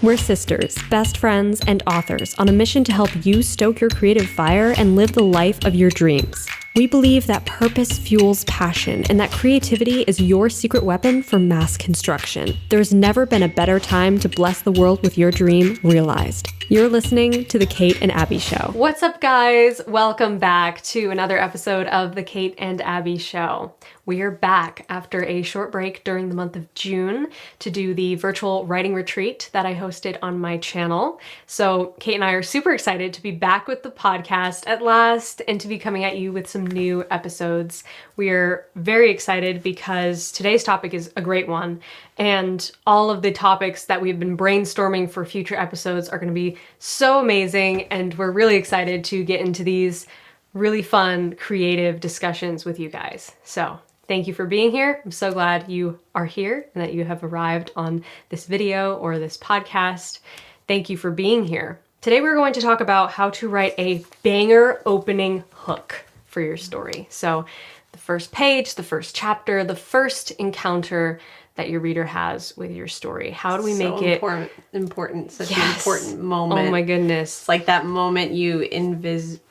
We're sisters, best friends, and authors on a mission to help you stoke your creative fire and live the life of your dreams. We believe that purpose fuels passion and that creativity is your secret weapon for mass construction. There's never been a better time to bless the world with your dream realized. You're listening to The Kate and Abby Show. What's up, guys? Welcome back to another episode of The Kate and Abby Show. We are back after a short break during the month of June to do the virtual writing retreat that I hosted on my channel. So Kate and I are super excited to be back with the podcast at last and to be coming at you with some new episodes. We are very excited because today's topic is a great one, and all of the topics that we've been brainstorming for future episodes are going to be so amazing, and we're really excited to get into these really fun, creative discussions with you guys. So thank you for being here. I'm so glad you are here and that you have arrived on this video or this podcast. Thank you for being here. Today we're going to talk about how to write a banger opening hook for your story. So the first page, the first chapter, the first encounter that your reader has with your story. How do we make it important, such an important moment. Oh my goodness. It's like that moment you envision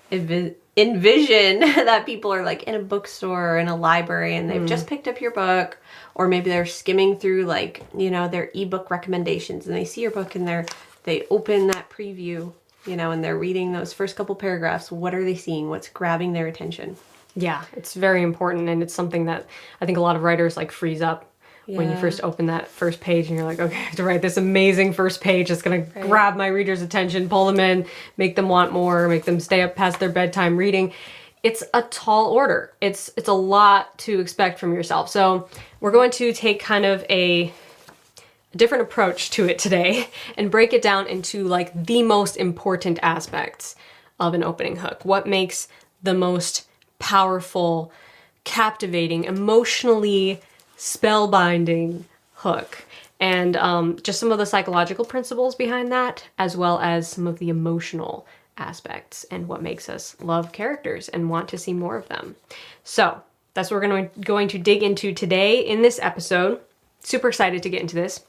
that people are like in a bookstore or in a library and they've just picked up your book, or maybe they're skimming through their ebook recommendations and they see your book and they open that preview, and they're reading those first couple paragraphs. What are they seeing? What's grabbing their attention? Yeah, it's very important, and it's something that I think a lot of writers freeze up when you first open that first page and you're like, okay, I have to write this amazing first page that's going to grab my reader's attention, pull them in, make them want more, make them stay up past their bedtime reading. It's a tall order. It's a lot to expect from yourself. So we're going to take kind of a different approach to it today and break it down into the most important aspects of an opening hook. What makes the most powerful, captivating, emotionally spellbinding hook, and just some of the psychological principles behind that, as well as some of the emotional aspects and what makes us love characters and want to see more of them. So that's what we're going to dig into today in this episode. Super excited to get into this.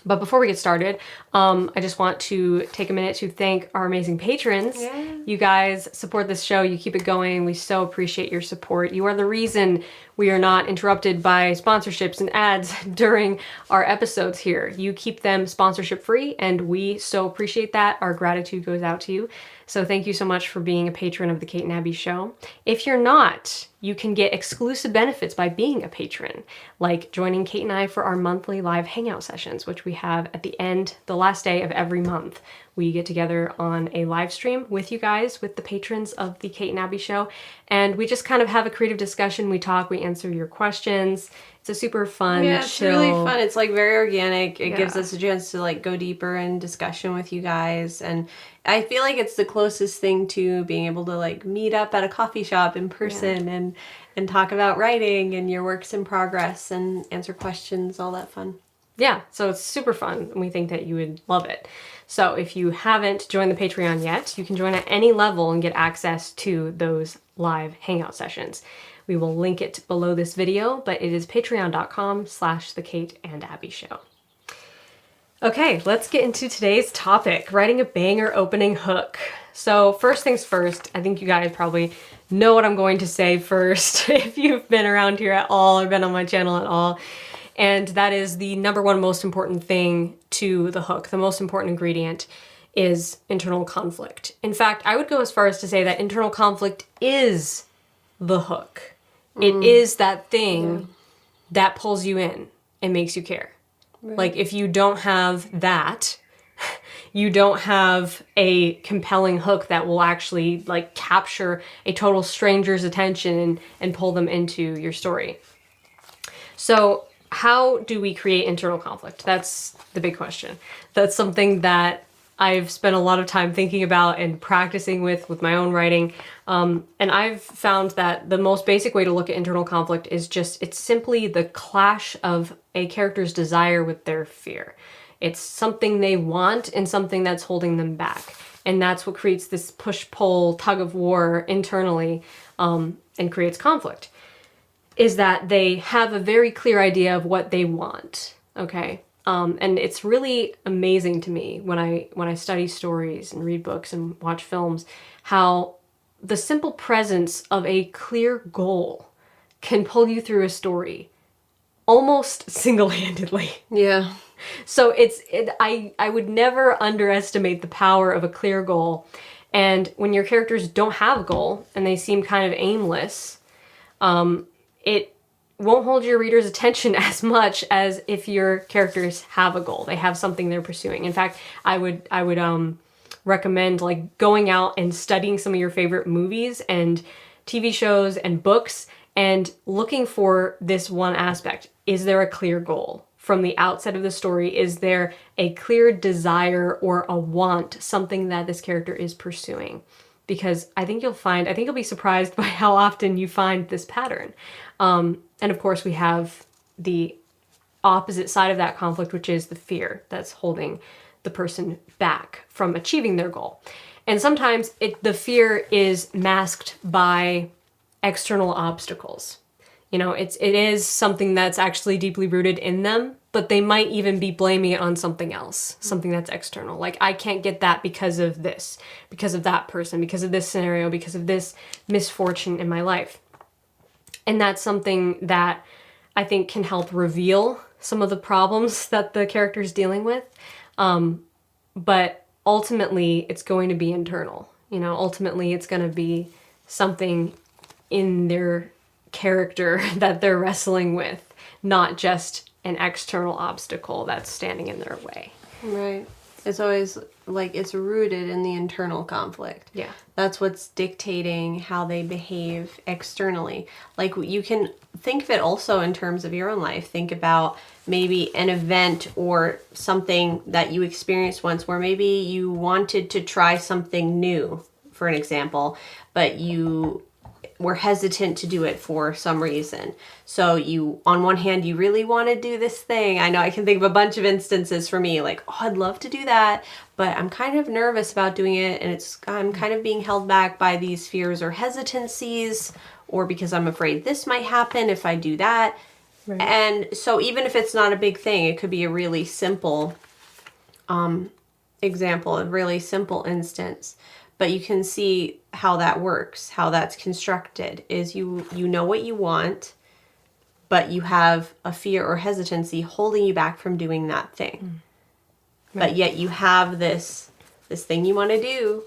But before we get started, I just want to take a minute to thank our amazing patrons. Yeah. You guys support this show. You keep it going. We so appreciate your support. You are the reason we are not interrupted by sponsorships and ads during our episodes here. You keep them sponsorship free, and we so appreciate that. Our gratitude goes out to you. So thank you so much for being a patron of the Kate and Abby Show. If you're not, you can get exclusive benefits by being a patron, like joining Kate and I for our monthly live hangout sessions, which we have at the last day of every month. We get together on a live stream with you guys, with the patrons of the Kate and Abby Show, and we just kind of have a creative discussion. We talk, we answer your questions. It's a super fun, it's chill. really fun. It's very organic. It gives us a chance to go deeper in discussion with you guys, and I feel like it's the closest thing to being able to meet up at a coffee shop in person and talk about writing and your works in progress and answer questions, all that fun. Yeah, so it's super fun, and we think that you would love it. So if you haven't joined the Patreon yet, you can join at any level and get access to those live hangout sessions. We will link it below this video, but it is patreon.com/The Kate and Abby Show. Okay, let's get into today's topic, writing a banger opening hook. So first things first, I think you guys probably know what I'm going to say first if you've been around here at all or been on my channel at all. And that is the number one most important thing to the hook. The most important ingredient is internal conflict. In fact, I would go as far as to say that internal conflict is the hook. It is that thing that pulls you in and makes you care. Right. If you don't have that, you don't have a compelling hook that will actually capture a total stranger's attention and pull them into your story. So how do we create internal conflict? That's the big question. That's something that I've spent a lot of time thinking about and practicing with my own writing. And I've found that the most basic way to look at internal conflict is it's simply the clash of a character's desire with their fear. It's something they want and something that's holding them back. And that's what creates this push-pull, tug-of-war internally and creates conflict. Is that they have a very clear idea of what they want, okay? And it's really amazing to me when I study stories and read books and watch films, how the simple presence of a clear goal can pull you through a story almost single-handedly. Yeah. So I would never underestimate the power of a clear goal. And when your characters don't have a goal and they seem kind of aimless, it won't hold your reader's attention as much as if your characters have a goal. They have something they're pursuing. In fact, I would recommend like going out and studying some of your favorite movies and TV shows and books and looking for this one aspect. Is there a clear goal? From the outset of the story, is there a clear desire or a want, something that this character is pursuing? Because I think you'll be surprised by how often you find this pattern. And of course, we have the opposite side of that conflict, which is the fear that's holding the person back from achieving their goal. And sometimes the fear is masked by external obstacles. You know, it is something that's actually deeply rooted in them, but they might even be blaming it on something else, something that's external. Like, I can't get that because of this, because of that person, because of this scenario, because of this misfortune in my life. And that's something that I think can help reveal some of the problems that the character is dealing with. But ultimately, it's going to be internal. You know, ultimately, it's going to be something in their character that they're wrestling with, not just an external obstacle that's standing in their way. Right. It's always like it's rooted in the internal conflict. Yeah. That's what's dictating how they behave externally. Like, you can think of it also in terms of your own life. Think about maybe an event or something that you experienced once where maybe you wanted to try something new, for an example, but you were hesitant to do it for some reason. So you, on one hand, you really want to do this thing. I know I can think of a bunch of instances for me, like, oh, I'd love to do that, but I'm kind of nervous about doing it, and I'm kind of being held back by these fears or hesitancies, or because I'm afraid this might happen if I do that. Right. And so even if it's not a big thing, it could be a really simple example, a really simple instance. But you can see how that works, how that's constructed, is you know what you want, but you have a fear or hesitancy holding you back from doing that thing. Right. But yet you have this thing you want to do,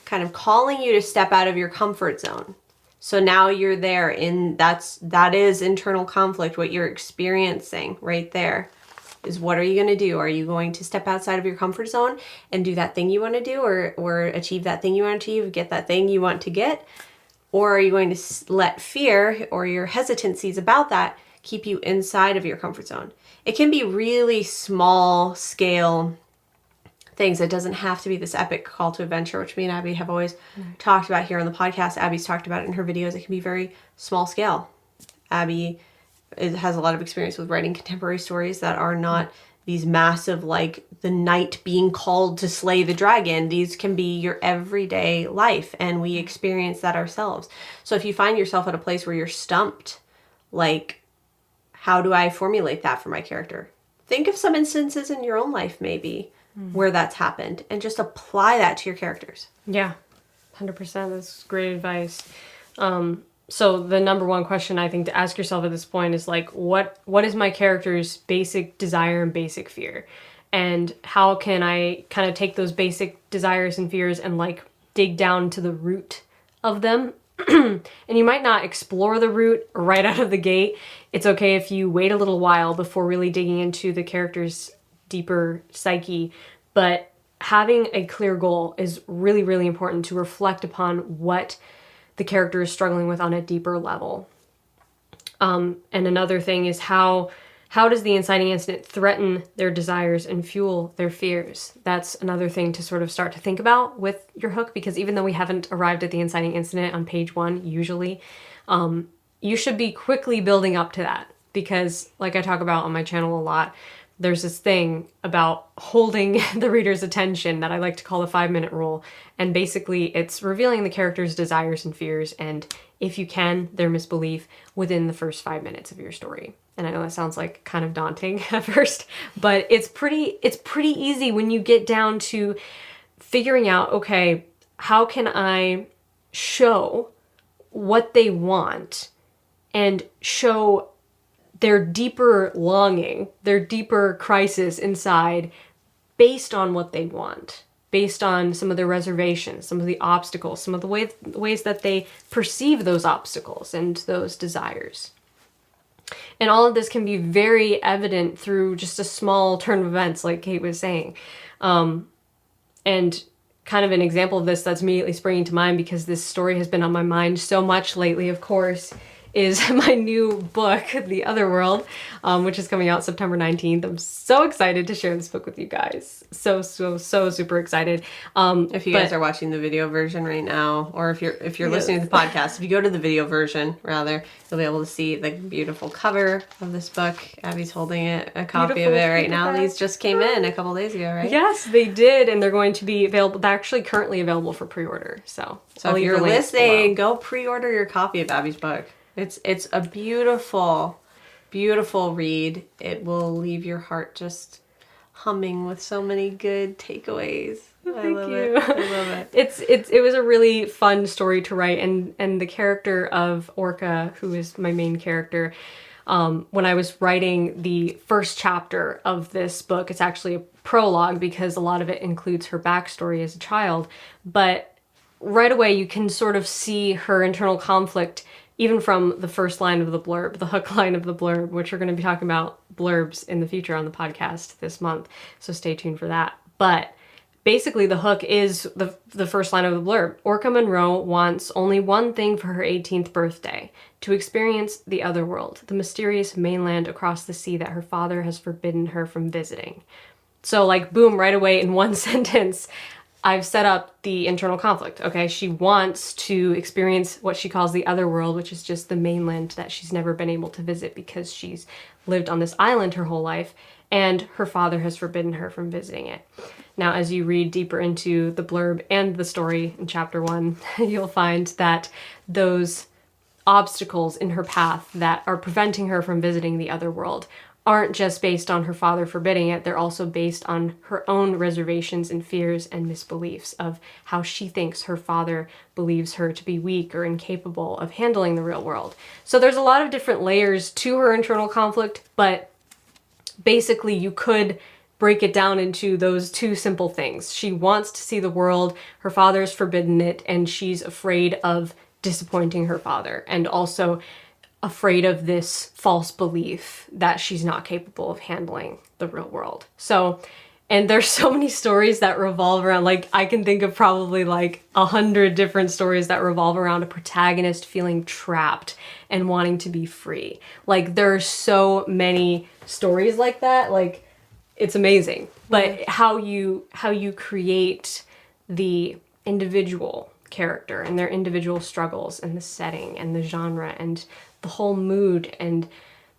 kind of calling you to step out of your comfort zone. So now you're there that is internal conflict, what you're experiencing right there. Is what are you going to do? Are you going to step outside of your comfort zone and do that thing you want to do, or achieve that thing you want to achieve, get that thing you want to get? Or are you going to let fear or your hesitancies about that keep you inside of your comfort zone? It can be really small scale things. It doesn't have to be this epic call to adventure, which me and Abby have always talked about here on the podcast. Abby's talked about it in her videos. It can be very small scale. Abby has a lot of experience with writing contemporary stories that are not these massive, like the knight being called to slay the dragon. These can be your everyday life, and we experience that ourselves. So if you find yourself at a place where you're stumped, like, how do I formulate that for my character? Think of some instances in your own life maybe where that's happened, and just apply that to your characters. Yeah, 100%. That's great advice. So the number one question I think to ask yourself at this point is like, what is my character's basic desire and basic fear? And how can I kind of take those basic desires and fears and like dig down to the root of them? And you might not explore the root right out of the gate. It's okay if you wait a little while before really digging into the character's deeper psyche. But having a clear goal is really, really important to reflect upon what the character is struggling with on a deeper level. And another thing is how does the inciting incident threaten their desires and fuel their fears? That's another thing to sort of start to think about with your hook, because even though we haven't arrived at the inciting incident on page 1, usually, you should be quickly building up to that, because like I talk about on my channel a lot, there's this thing about holding the reader's attention that I like to call the 5-minute rule. And basically it's revealing the character's desires and fears and if you can, their misbelief within the first 5 minutes of your story. And I know that sounds like kind of daunting at first, but it's pretty easy when you get down to figuring out, okay, how can I show what they want and show their deeper longing, their deeper crisis inside based on what they want, based on some of their reservations, some of the obstacles, some of the ways that they perceive those obstacles and those desires. And all of this can be very evident through just a small turn of events, like Kate was saying. And kind of an example of this that's immediately springing to mind, because this story has been on my mind so much lately, of course, is my new book, The Other World, which is coming out September 19th. I'm so excited to share this book with you guys. So super excited. If you guys are watching the video version right now, or if you're listening to the podcast, if you go to the video version, rather, you'll be able to see the beautiful cover of this book. Abby's holding a copy of it right now. These just came in a couple days ago, right? Yes, they did, and they're going to be available. They're actually currently available for pre-order. So if you're listening, go pre-order your copy of Abby's book. It's a beautiful, beautiful read. It will leave your heart just humming with so many good takeaways. I love it. It was a really fun story to write, and the character of Orca, who is my main character, when I was writing the first chapter of this book, it's actually a prologue because a lot of it includes her backstory as a child, but right away you can sort of see her internal conflict even from the first line of the blurb, the hook line of the blurb, which we're going to be talking about blurbs in the future on the podcast this month, so stay tuned for that. But basically the hook is the first line of the blurb. Orca Monroe wants only one thing for her 18th birthday: to experience the other world, the mysterious mainland across the sea that her father has forbidden her from visiting. So like, boom, right away in one sentence, I've set up the internal conflict, okay? She wants to experience what she calls the other world, which is just the mainland that she's never been able to visit because she's lived on this island her whole life, and her father has forbidden her from visiting it. Now, as you read deeper into the blurb and the story in chapter 1, you'll find that those obstacles in her path that are preventing her from visiting the other world aren't just based on her father forbidding it, they're also based on her own reservations and fears and misbeliefs of how she thinks her father believes her to be weak or incapable of handling the real world. So there's a lot of different layers to her internal conflict, but basically you could break it down into those two simple things. She wants to see the world, her father's forbidden it, and she's afraid of disappointing her father, and also afraid of this false belief that she's not capable of handling the real world. So, and there's so many stories that revolve around, like, I can think of probably like 100 different stories that revolve around a protagonist feeling trapped and wanting to be free. Like, there are so many stories like that. Like, it's amazing. But how you create the individual character and their individual struggles and the setting and the genre and the whole mood and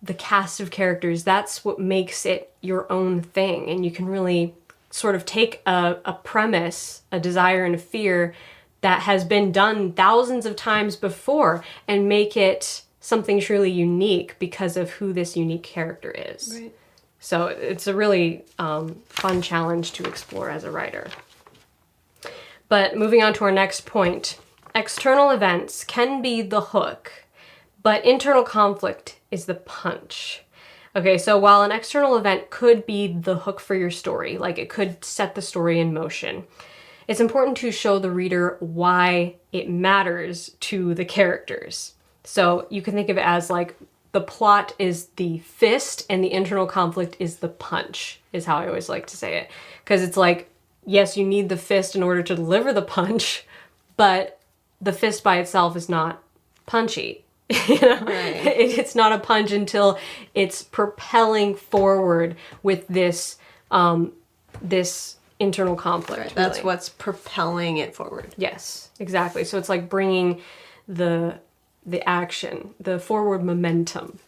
the cast of characters, that's what makes it your own thing. And you can really sort of take a premise, a desire and a fear that has been done thousands of times before and make it something truly unique because of who this unique character is. Right. So it's a really fun challenge to explore as a writer. But moving on to our next point, external events can be the hook, but internal conflict is the punch. Okay, so while an external event could be the hook for your story, like it could set the story in motion, it's important to show the reader why it matters to the characters. So you can think of it as like the plot is the fist and the internal conflict is the punch, is how I always like to say it. Because it's like, yes, you need the fist in order to deliver the punch, but the fist by itself is not punchy. You know? Right. It's not a punch until it's propelling forward with this this internal conflict. Right. That's what's propelling it forward. Yes, exactly. So it's like bringing the action, the forward momentum.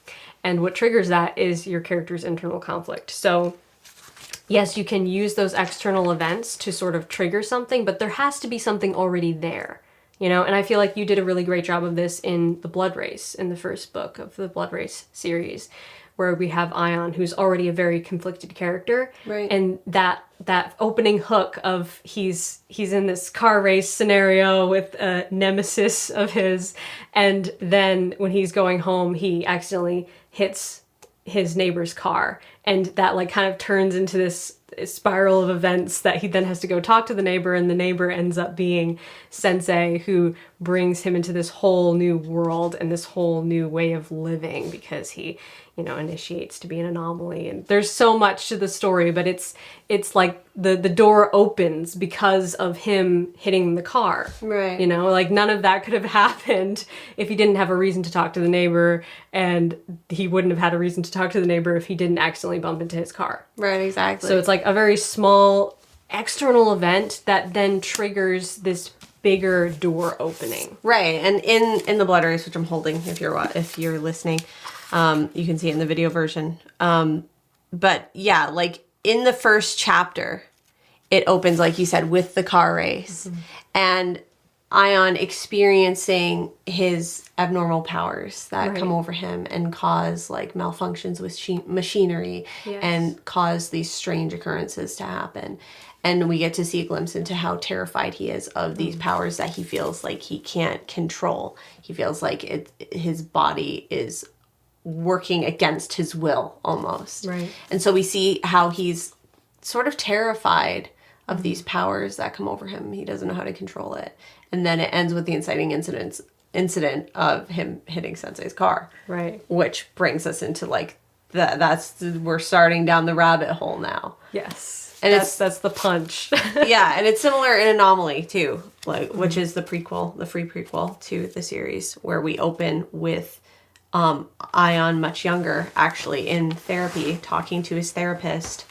And what triggers that is your character's internal conflict. So yes, you can use those external events to sort of trigger something, but there has to be something already there. you know. And I feel like you did a really great job of this in The Blood Race, in the first book of the Blood Race series, where we have Ion, who's already a very conflicted character. Right. And that opening hook of he's in this car race scenario with a nemesis of his, and then when he's going home, he accidentally hits his neighbor's car, and that like kind of turns into this spiral of events that he then has to go talk to the neighbor, and the neighbor ends up being Sensei, who brings him into this whole new world and this whole new way of living because he, you know, initiates to be an anomaly. And there's so much to the story, but it's like the door opens because of him hitting the car. Right. You know, like none of that could have happened if he didn't have a reason to talk to the neighbor, and he wouldn't have had a reason to talk to the neighbor if he didn't accidentally bump into his car. Right, exactly. So it's like a very small external event that then triggers this bigger door opening. Right, and in the Blood Race, which I'm holding, if you're listening, you can see it in the video version. But yeah, like in the first chapter, it opens, like you said, with the car race, and Ion experiencing his abnormal powers that come over him and cause like malfunctions with machinery and cause these strange occurrences to happen. And we get to see a glimpse into how terrified he is of these powers that he feels like he can't control. He feels like his body is working against his will almost. Right. And so we see how he's sort of terrified of these powers that come over him. He doesn't know how to control it. And then it ends with the inciting incident of him hitting Sensei's car. Right. Which brings us into like we're starting down the rabbit hole now. Yes. And that's the punch. Yeah, and it's similar in Anomaly too, like which is the free prequel to the series, where we open with Ion much younger, actually in therapy, talking to his therapist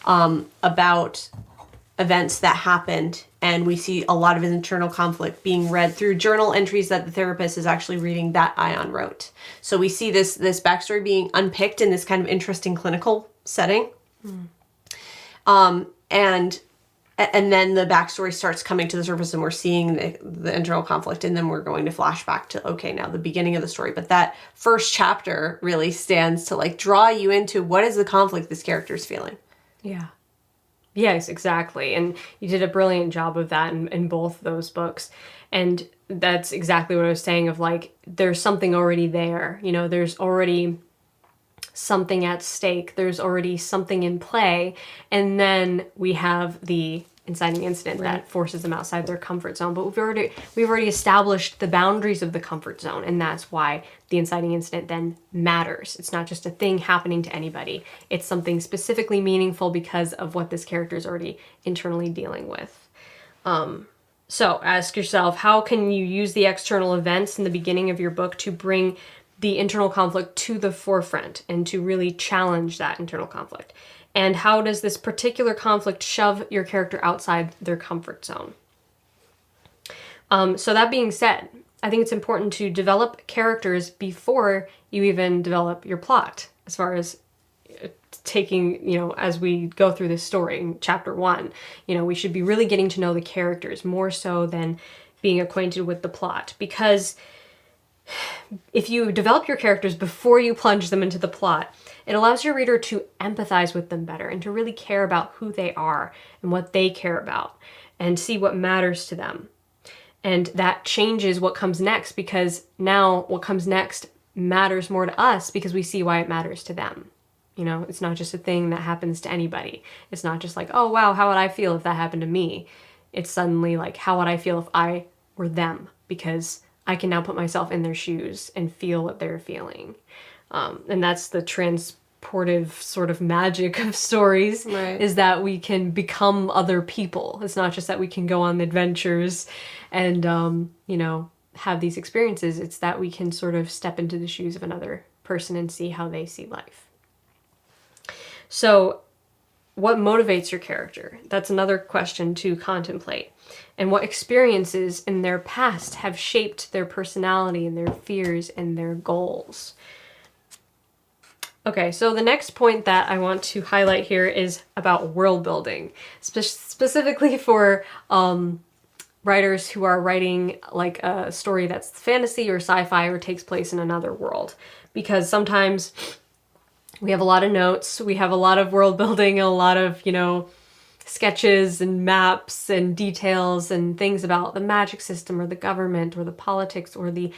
about events that happened, and we see a lot of his internal conflict being read through journal entries that the therapist is actually reading that Ion wrote. So we see this backstory being unpicked in this kind of interesting clinical setting. And then the backstory starts coming to the surface, and we're seeing the internal conflict, and then we're going to flashback to, okay, now the beginning of the story. But that first chapter really stands to like draw you into what is the conflict this character is feeling. Yeah. Yes, exactly. And you did a brilliant job of that in both those books. And that's exactly what I was saying of like, there's something already there. You know, there's already something at stake. There's already something in play. And then we have the inciting incident that forces them outside their comfort zone. But we've already established the boundaries of the comfort zone, and that's why the inciting incident then matters. It's not just a thing happening to anybody. It's something specifically meaningful because of what this character is already internally dealing with. So ask yourself, how can you use the external events in the beginning of your book to bring the internal conflict to the forefront and to really challenge that internal conflict? And how does this particular conflict shove your character outside their comfort zone? So that being said, I think it's important to develop characters before you even develop your plot, as far as taking, you know, as we go through this story in chapter 1, you know, we should be really getting to know the characters more so than being acquainted with the plot. Because if you develop your characters before you plunge them into the plot, it allows your reader to empathize with them better and to really care about who they are and what they care about and see what matters to them. And that changes what comes next, because now what comes next matters more to us because we see why it matters to them. You know, it's not just a thing that happens to anybody. It's not just like, oh, wow, how would I feel if that happened to me? It's suddenly like, how would I feel if I were them? Because I can now put myself in their shoes and feel what they're feeling. And that's the transportive sort of magic of stories, is that we can become other people. It's not just that we can go on adventures and, you know, have these experiences. It's that we can sort of step into the shoes of another person and see how they see life. So what motivates your character? That's another question to contemplate. And what experiences in their past have shaped their personality and their fears and their goals? Okay, so the next point that I want to highlight here is about world building, specifically for writers who are writing like a story that's fantasy or sci-fi or takes place in another world, because sometimes we have a lot of notes, we have a lot of world building, a lot of, sketches and maps and details and things about the magic system or the government or the politics or the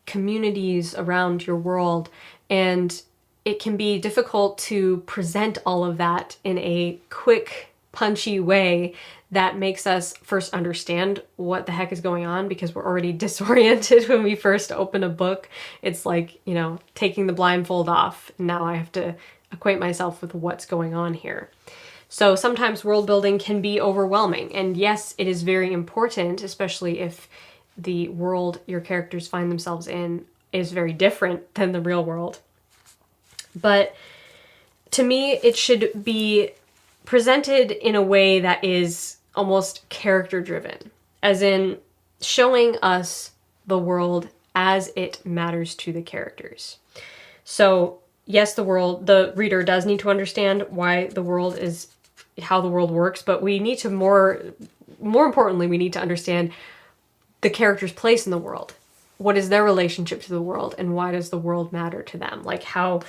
communities around your world. And it can be difficult to present all of that in a quick, punchy way that makes us first understand what the heck is going on, because we're already disoriented when we first open a book. It's like, taking the blindfold off. Now I have to acquaint myself with what's going on here. So sometimes world building can be overwhelming. And yes, it is very important, especially if the world your characters find themselves in is very different than the real world. But to me, it should be presented in a way that is almost character driven, as in showing us the world as it matters to the characters. So yes, the reader does need to understand why the world is, how the world works, but we need to more importantly, we need to understand the character's place in the world. What is their relationship to the world, and why does the world matter to them? Like how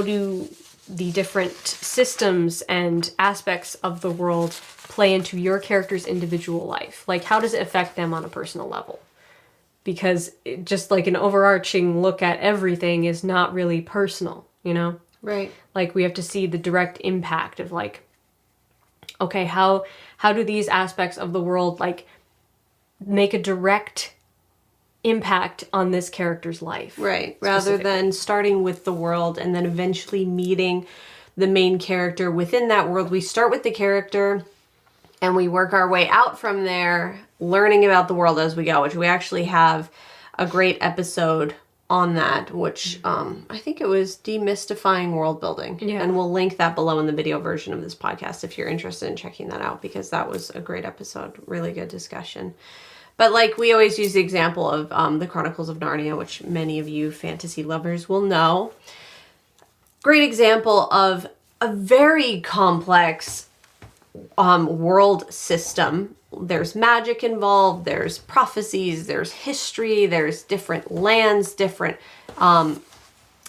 do the different systems and aspects of the world play into your character's individual life? Like, how does it affect them on a personal level? Because just like an overarching look at everything is not really personal, Right. Like, we have to see the direct impact of like, okay, how do these aspects of the world like make a direct impact on this character's life? Right. Rather than starting with the world and then eventually meeting the main character within that world. We start with the character and we work our way out from there, learning about the world as we go, which we actually have a great episode on that, which I think it was demystifying world building. Yeah. And we'll link that below in the video version of this podcast if you're interested in checking that out, because that was a great episode. Really good discussion. But like we always use the example of the Chronicles of Narnia, which many of you fantasy lovers will know. Great example of a very complex world system. There's magic involved, there's prophecies, there's history, there's different lands, different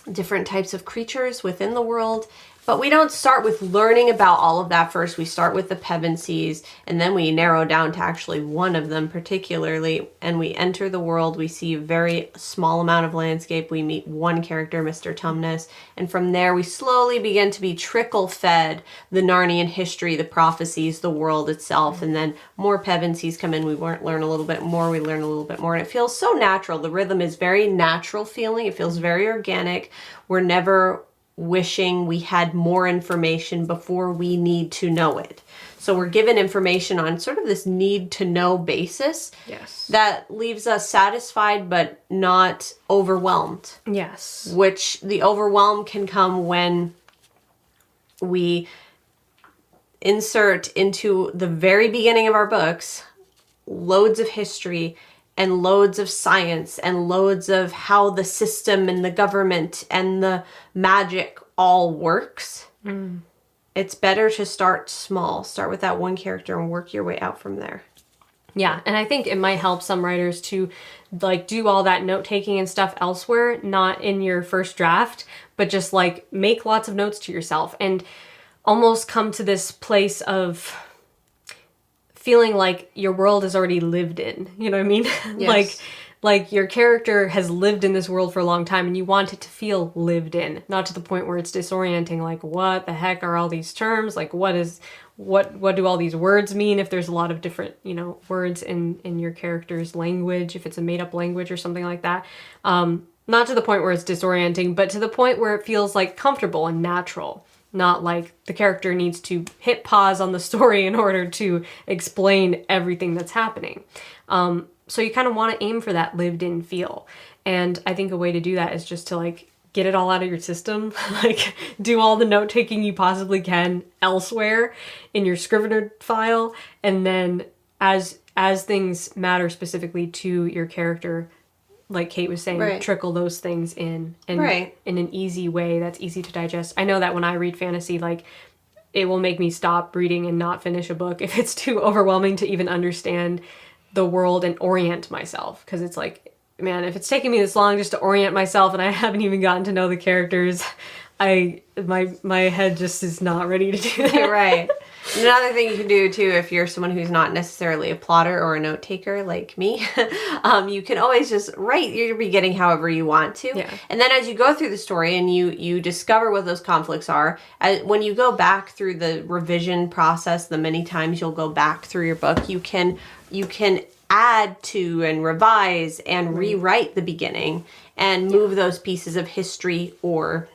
types of creatures within the world. But we don't start with learning about all of that first. We start with the Pevensies, and then we narrow down to actually one of them particularly, and we enter the world. We see a very small amount of landscape. We meet one character, Mr. Tumnus, and from there we slowly begin to be trickle-fed the Narnian history, the prophecies, the world itself, and then more Pevensies come in. We learn a little bit more, we learn a little bit more, and it feels so natural. The rhythm is very natural feeling. It feels very organic. We're never wishing we had more information before we need to know it. So we're given information on sort of this need to know basis. Yes. That leaves us satisfied but not overwhelmed. Yes. Which the overwhelm can come when we insert into the very beginning of our books loads of history and loads of science and loads of how the system and the government and the magic all works. It's better to start small. Start with that one character and work your way out from there. Yeah, and I think it might help some writers to like do all that note-taking and stuff elsewhere, not in your first draft, but just like make lots of notes to yourself and almost come to this place of feeling like your world is already lived in. You know what I mean? Yes. like your character has lived in this world for a long time and you want it to feel lived in, not to the point where it's disorienting, like what the heck are all these terms? Like what do all these words mean if there's a lot of different, words in your character's language, if it's a made up language or something like that. Not to the point where it's disorienting, but to the point where it feels like comfortable and natural. Not like the character needs to hit pause on the story in order to explain everything that's happening. So you kind of want to aim for that lived in feel. And I think a way to do that is just to like get it all out of your system, like do all the note taking you possibly can elsewhere in your Scrivener file. And then as things matter specifically to your character, like Kate was saying, right, trickle those things in and right, in an easy way that's easy to digest. I know that when I read fantasy, like it will make me stop reading and not finish a book if it's too overwhelming to even understand the world and orient myself. Because it's like, man, if it's taking me this long just to orient myself and I haven't even gotten to know the characters, my head just is not ready to do that. Right. Another thing you can do too, if you're someone who's not necessarily a plotter or a note taker like me, you can always just write your beginning however you want to. Yeah. And then as you go through the story and you discover what those conflicts are, when you go back through the revision process, the many times you'll go back through your book, you can add to and revise and rewrite the beginning and move those pieces of history or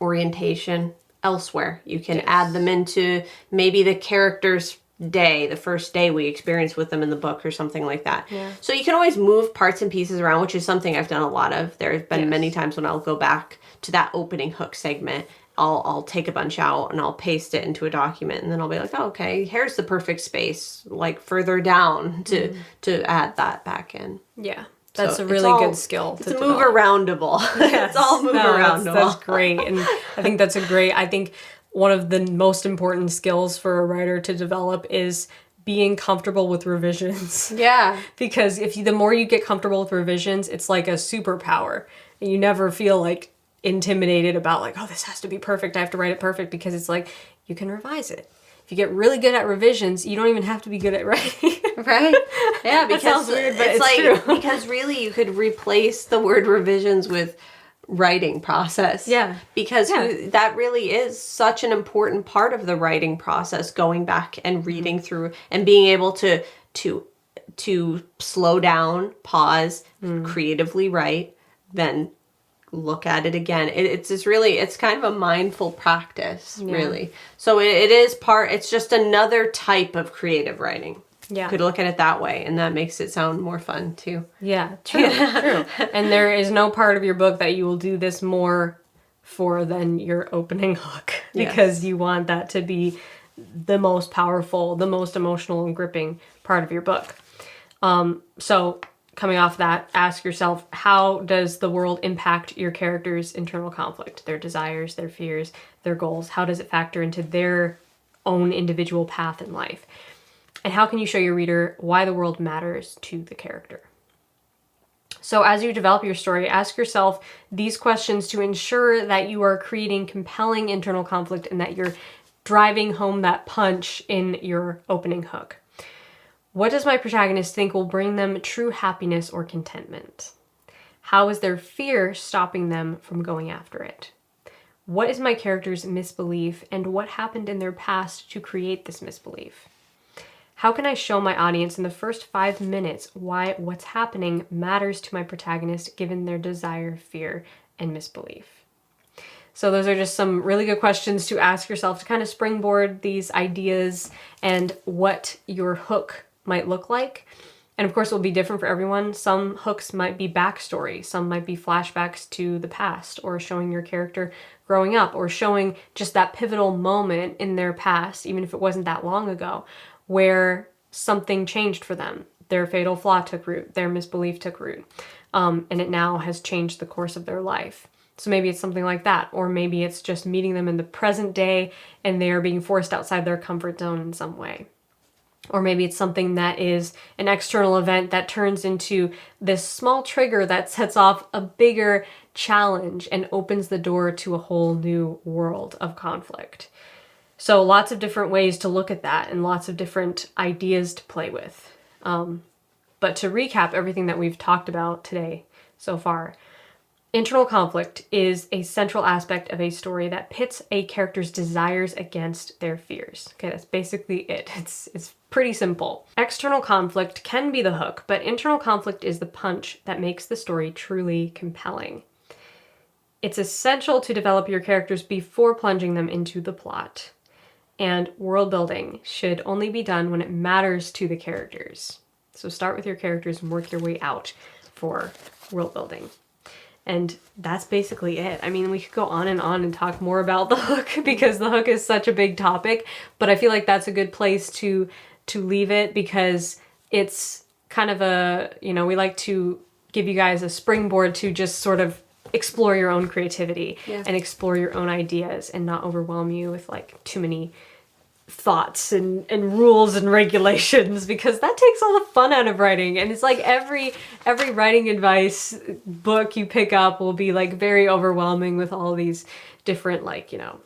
orientation elsewhere. You can add them into maybe the character's day, the first day we experience with them in the book or something like that. Yeah. So you can always move parts and pieces around, which is something I've done a lot of. There's been many times when I'll go back to that opening hook segment. I'll take a bunch out and I'll paste it into a document, and then I'll be like, oh, okay, here's the perfect space, like further down to add that back in. Yeah. That's So a really good skill. It's a move aroundable. It's all move aroundable. That's great. And I think I think one of the most important skills for a writer to develop is being comfortable with revisions. Yeah. Because the more you get comfortable with revisions, it's like a superpower. And you never feel like intimidated about like, oh, this has to be perfect. I have to write it perfect, because it's like, you can revise it. If you get really good at revisions, you don't even have to be good at writing. Right? Yeah, because sounds weird, but it's like true. because really you could replace the word revisions with writing process. Yeah. Because that really is such an important part of the writing process, going back and reading through and being able to slow down, pause, creatively write, then look at it again. It's kind of a mindful practice, really. So it's just another type of creative writing. Yeah. You could look at it that way, and that makes it sound more fun too. Yeah, true. And there is no part of your book that you will do this more for than your opening hook, because you want that to be the most powerful, the most emotional and gripping part of your book. So coming off that, ask yourself, how does the world impact your characters' internal conflict, their desires, their fears, their goals? How does it factor into their own individual path in life? And how can you show your reader why the world matters to the character? So as you develop your story, ask yourself these questions to ensure that you are creating compelling internal conflict and that you're driving home that punch in your opening hook. What does my protagonist think will bring them true happiness or contentment? How is their fear stopping them from going after it? What is my character's misbelief, and what happened in their past to create this misbelief? How can I show my audience in the first 5 minutes why what's happening matters to my protagonist given their desire, fear, and misbelief? So those are just some really good questions to ask yourself to kind of springboard these ideas and what your hook might look like. And of course, it will be different for everyone. Some hooks might be backstory. Some might be flashbacks to the past, or showing your character growing up, or showing just that pivotal moment in their past, even if it wasn't that long ago, where something changed for them. Their fatal flaw took root, their misbelief took root, and it now has changed the course of their life. So maybe it's something like that, or maybe it's just meeting them in the present day and they are being forced outside their comfort zone in some way. Or maybe it's something that is an external event that turns into this small trigger that sets off a bigger challenge and opens the door to a whole new world of conflict. So lots of different ways to look at that and lots of different ideas to play with. But to recap everything that we've talked about today so far, internal conflict is a central aspect of a story that pits a character's desires against their fears. Okay, that's basically it. It's pretty simple. External conflict can be the hook, but internal conflict is the punch that makes the story truly compelling. It's essential to develop your characters before plunging them into the plot. And world building should only be done when it matters to the characters. So start with your characters and work your way out for world building. And that's basically it. I mean, we could go on and talk more about the hook because the hook is such a big topic, but I feel like that's a good place to leave it, because it's kind of we like to give you guys a springboard to just sort of explore your own creativity and explore your own ideas and not overwhelm you with like too many thoughts and rules and regulations, because that takes all the fun out of writing. And it's like every writing advice book you pick up will be like very overwhelming with all these different, like, you know,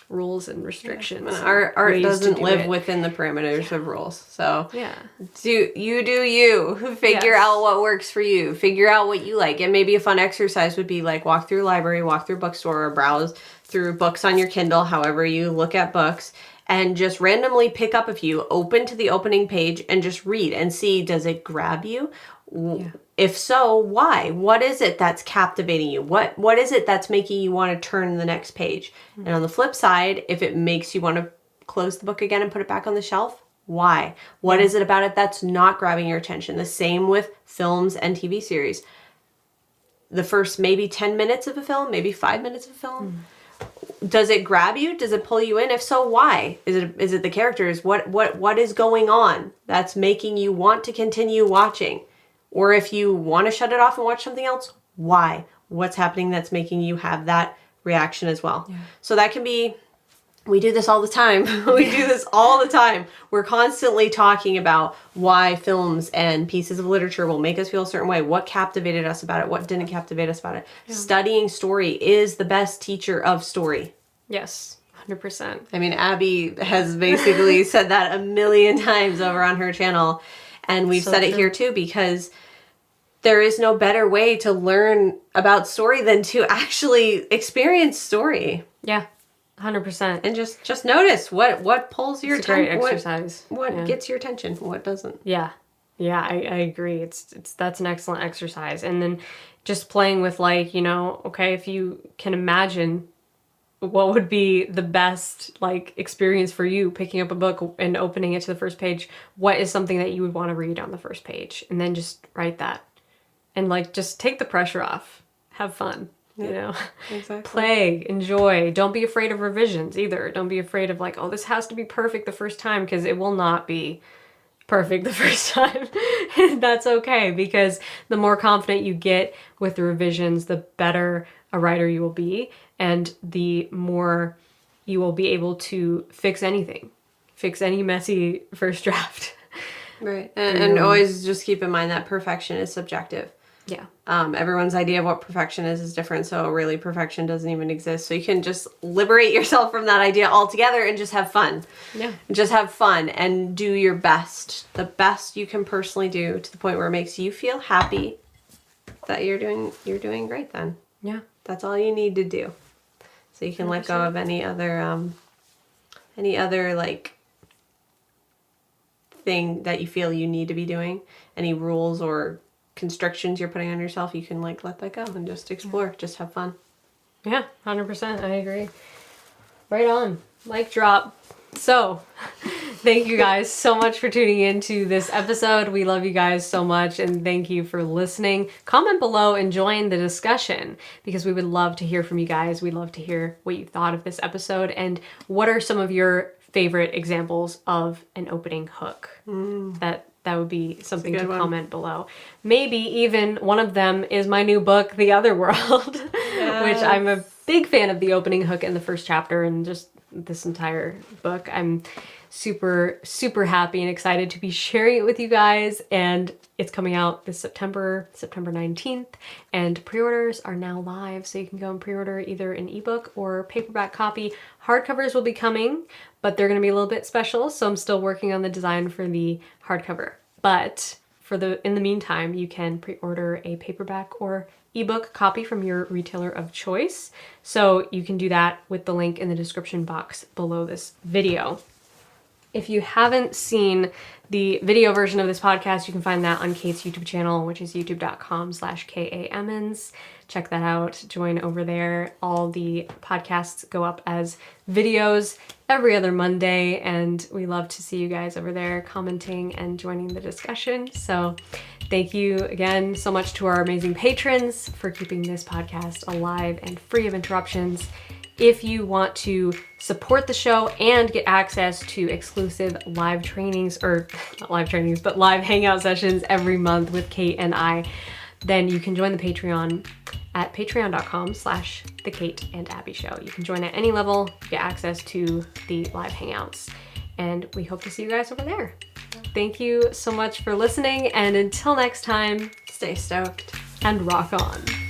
rules and restrictions. Art doesn't live within the parameters of rules. So do you figure out what works for you, figure out what you like. And maybe a fun exercise would be like walk through a library, walk through a bookstore, or browse through books on your Kindle, however you look at books, and just randomly pick up a few, open to the opening page and just read and see, does it grab you? If so, why? What is it that's captivating you? What is it that's making you want to turn the next page? And on the flip side, if it makes you want to close the book again and put it back on the shelf, why? What is it about it that's not grabbing your attention? The same with films and TV series. The first maybe 10 minutes of a film, maybe 5 minutes of a film. Does it grab you? Does it pull you in? If so, why? Is it the characters? What is going on that's making you want to continue watching? Or if you want to shut it off and watch something else, why? What's happening that's making you have that reaction as well? So that can be, we do this all the time. We do this all the time. We're constantly talking about why films and pieces of literature will make us feel a certain way. What captivated us about it? What didn't captivate us about it? Studying story is the best teacher of story. Yes, 100%. I mean, Abby has basically said that a million times over on her channel. And we've said it here too, because there is no better way to learn about story than to actually experience story. Yeah, 100%. And just notice what pulls your attention. Great exercise. What gets your attention, what doesn't. Yeah, I agree. That's an excellent exercise. And then just playing with, like, you know, okay, if you can imagine what would be the best, like, experience for you picking up a book and opening it to the first page, what is something that you would want to read on the first page? And then just write that. And, like, just take the pressure off. Have fun, you know? Exactly. Play, enjoy. Don't be afraid of revisions either. Don't be afraid of, like, oh, this has to be perfect the first time, because it will not be perfect the first time. That's okay, because the more confident you get with the revisions, the better a writer you will be, and the more you will be able to fix anything. Fix any messy first draft. Right. And always just keep in mind that perfection is subjective. Yeah. Everyone's idea of what perfection is different, so really perfection doesn't even exist. So you can just liberate yourself from that idea altogether and just have fun. Yeah. Just have fun and do your best. The best you can personally do, to the point where it makes you feel happy that you're doing great then. Yeah. That's all you need to do. So you can 100%. Let go of any other like thing that you feel you need to be doing, any rules or constrictions you're putting on yourself. You can, like, let that go and just explore, just have fun. Yeah, 100%. I agree. Right on. Mic drop. So, thank you guys so much for tuning in to this episode. We love you guys so much, and thank you for listening. Comment below and join the discussion, because we would love to hear from you guys. We'd love to hear what you thought of this episode, and what are some of your favorite examples of an opening hook. That would be something to comment below. Maybe even one of them is my new book, The Other World, which I'm a big fan of the opening hook in the first chapter, and just this entire book. I'm super, super happy and excited to be sharing it with you guys. And it's coming out this September 19th. And pre-orders are now live, so you can go and pre-order either an ebook or paperback copy. Hardcovers will be coming, but they're going to be a little bit special, so I'm still working on the design for the hardcover. But in the meantime, you can pre-order a paperback or ebook copy from your retailer of choice. So you can do that with the link in the description box below this video. If you haven't seen the video version of this podcast, you can find that on Kate's YouTube channel, which is youtube.com/KAEmmons. Check that out. Join over there. All the podcasts go up as videos every other Monday, and we love to see you guys over there commenting and joining the discussion. So thank you again so much to our amazing patrons for keeping this podcast alive and free of interruptions. If you want to support the show and get access to exclusive live trainings, or not live trainings, but live hangout sessions every month with Kate and I, then you can join the Patreon at patreon.com/The Kate and Abby Show. You can join at any level, get access to the live hangouts. And we hope to see you guys over there. Thank you so much for listening, and until next time, Stay stoked. and rock on.